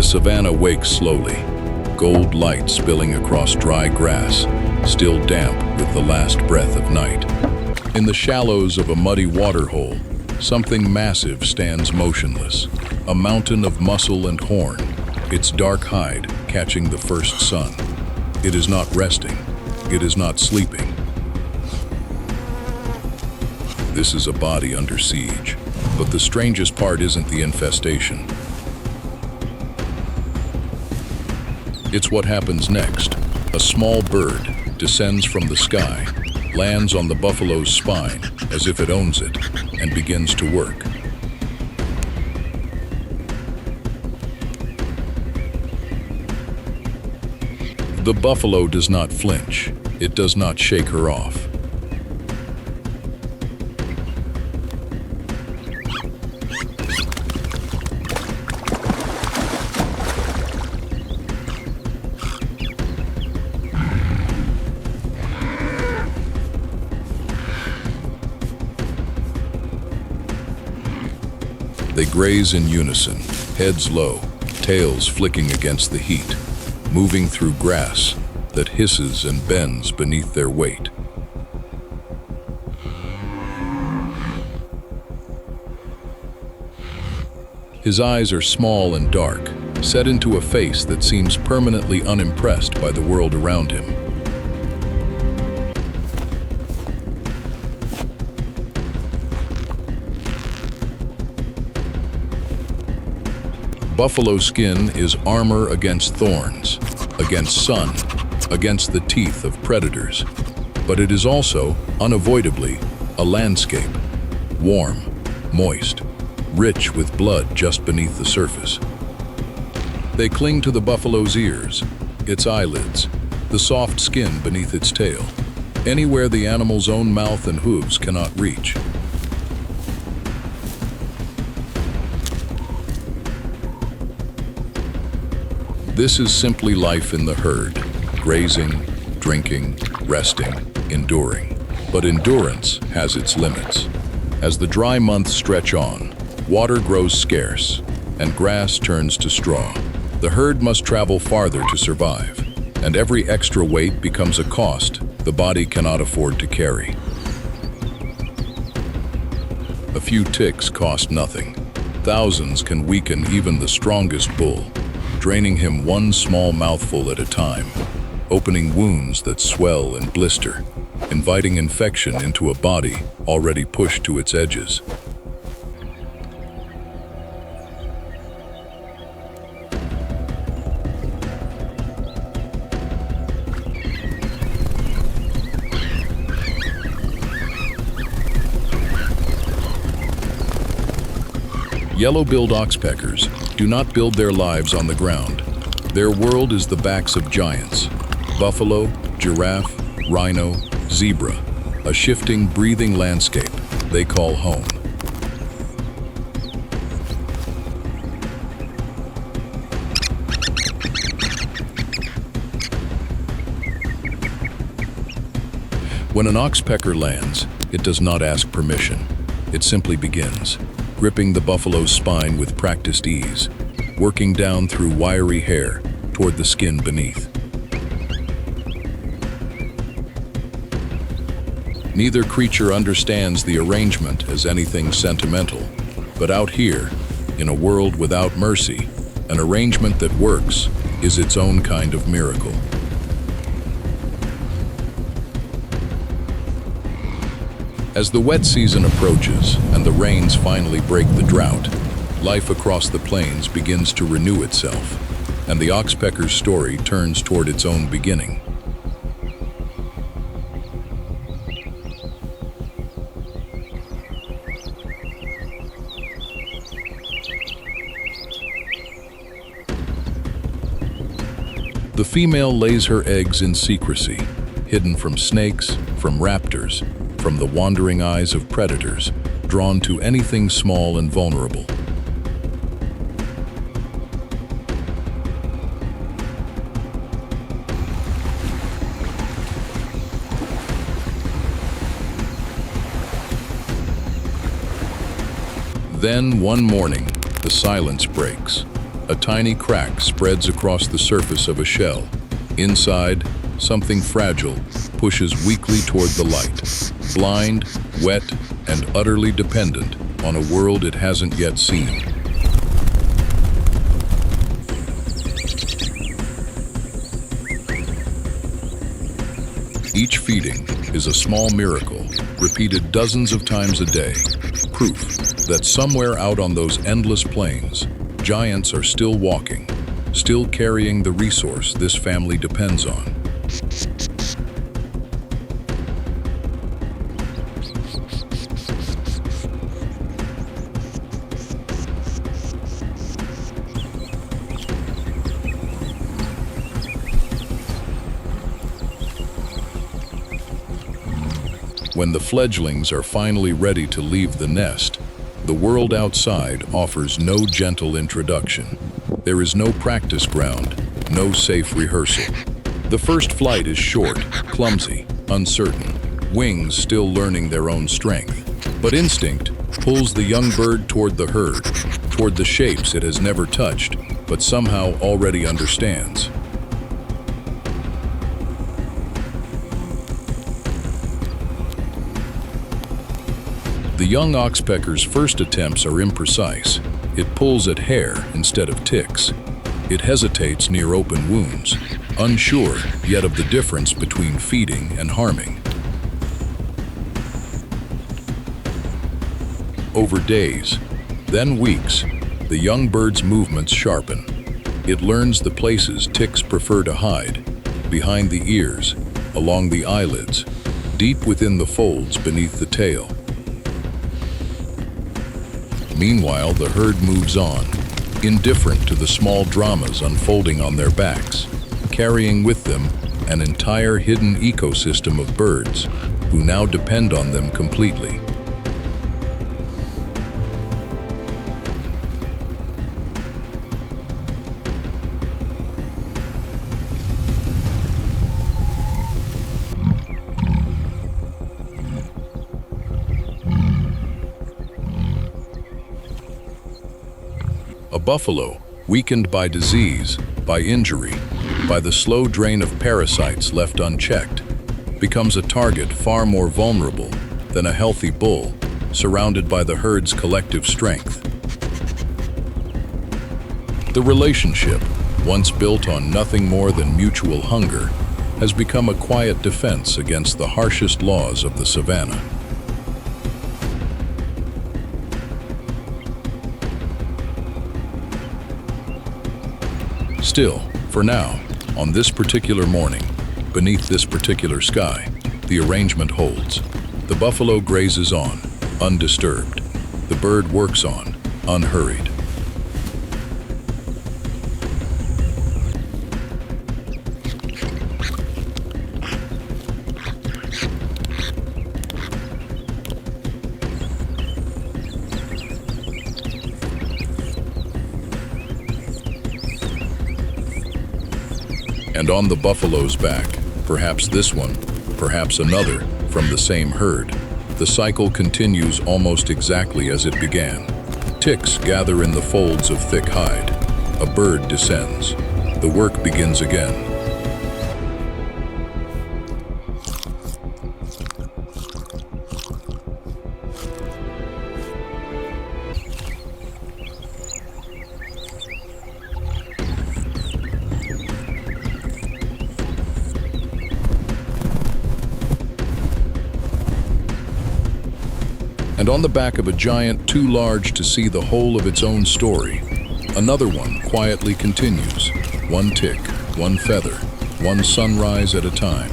savanna wakes slowly, gold light spilling across dry grass, still damp with the last breath of night. In the shallows of a muddy waterhole, something massive stands motionless, a mountain of muscle and horn, its dark hide catching the first sun. It is not resting, it is not sleeping. This is a body under siege, but the strangest part isn't the infestation. It's what happens next. A small bird descends from the sky, lands on the buffalo's spine as if it owns it, and begins to work. The buffalo does not flinch. It does not shake her off. They graze in unison, heads low, tails flicking against the heat, moving through grass that hisses and bends beneath their weight. His eyes are small and dark, set into a face that seems permanently unimpressed by the world around him. Buffalo skin is armor against thorns, against sun, against the teeth of predators. But it is also, unavoidably, a landscape. Warm, moist, rich with blood just beneath the surface. They cling to the buffalo's ears, its eyelids, the soft skin beneath its tail, anywhere the animal's own mouth and hooves cannot reach. This is simply life in the herd, grazing, drinking, resting, enduring. But endurance has its limits. As the dry months stretch on, water grows scarce, and grass turns to straw. The herd must travel farther to survive, and every extra weight becomes a cost the body cannot afford to carry. A few ticks cost nothing. Thousands can weaken even the strongest bull, draining him one small mouthful at a time, opening wounds that swell and blister, inviting infection into a body already pushed to its edges. Yellow-billed oxpeckers do not build their lives on the ground. Their world is the backs of giants: buffalo, giraffe, rhino, zebra, a shifting, breathing landscape they call home. When an oxpecker lands, it does not ask permission. It simply begins, gripping the buffalo's spine with practiced ease, working down through wiry hair toward the skin beneath. Neither creature understands the arrangement as anything sentimental, but out here, in a world without mercy, an arrangement that works is its own kind of miracle. As the wet season approaches and the rains finally break the drought, life across the plains begins to renew itself, and the oxpecker's story turns toward its own beginning. The female lays her eggs in secrecy, hidden from snakes, from raptors, from the wandering eyes of predators, drawn to anything small and vulnerable. Then, one morning, the silence breaks. A tiny crack spreads across the surface of a shell. Inside, something fragile pushes weakly toward the light, blind, wet, and utterly dependent on a world it hasn't yet seen. Each feeding is a small miracle, repeated dozens of times a day, proof that somewhere out on those endless plains, giants are still walking, still carrying the resource this family depends on. When the fledglings are finally ready to leave the nest, the world outside offers no gentle introduction. There is no practice ground, no safe rehearsal. The first flight is short, clumsy, uncertain, wings still learning their own strength. But instinct pulls the young bird toward the herd, toward the shapes it has never touched, but somehow already understands. The young oxpecker's first attempts are imprecise. It pulls at hair instead of ticks. It hesitates near open wounds, unsure yet of the difference between feeding and harming. Over days, then weeks, the young bird's movements sharpen. It learns the places ticks prefer to hide, behind the ears, along the eyelids, deep within the folds beneath the tail. Meanwhile, the herd moves on, indifferent to the small dramas unfolding on their backs, carrying with them an entire hidden ecosystem of birds who now depend on them completely. A buffalo, weakened by disease, by injury, by the slow drain of parasites left unchecked, becomes a target far more vulnerable than a healthy bull, surrounded by the herd's collective strength. The relationship, once built on nothing more than mutual hunger, has become a quiet defense against the harshest laws of the savanna. Still, for now, on this particular morning, beneath this particular sky, the arrangement holds. The buffalo grazes on, undisturbed. The bird works on, unhurried. And on the buffalo's back, perhaps this one, perhaps another, from the same herd, the cycle continues almost exactly as it began. Ticks gather in the folds of thick hide. A bird descends. The work begins again. And on the back of a giant too large to see the whole of its own story, another one quietly continues, one tick, one feather, one sunrise at a time.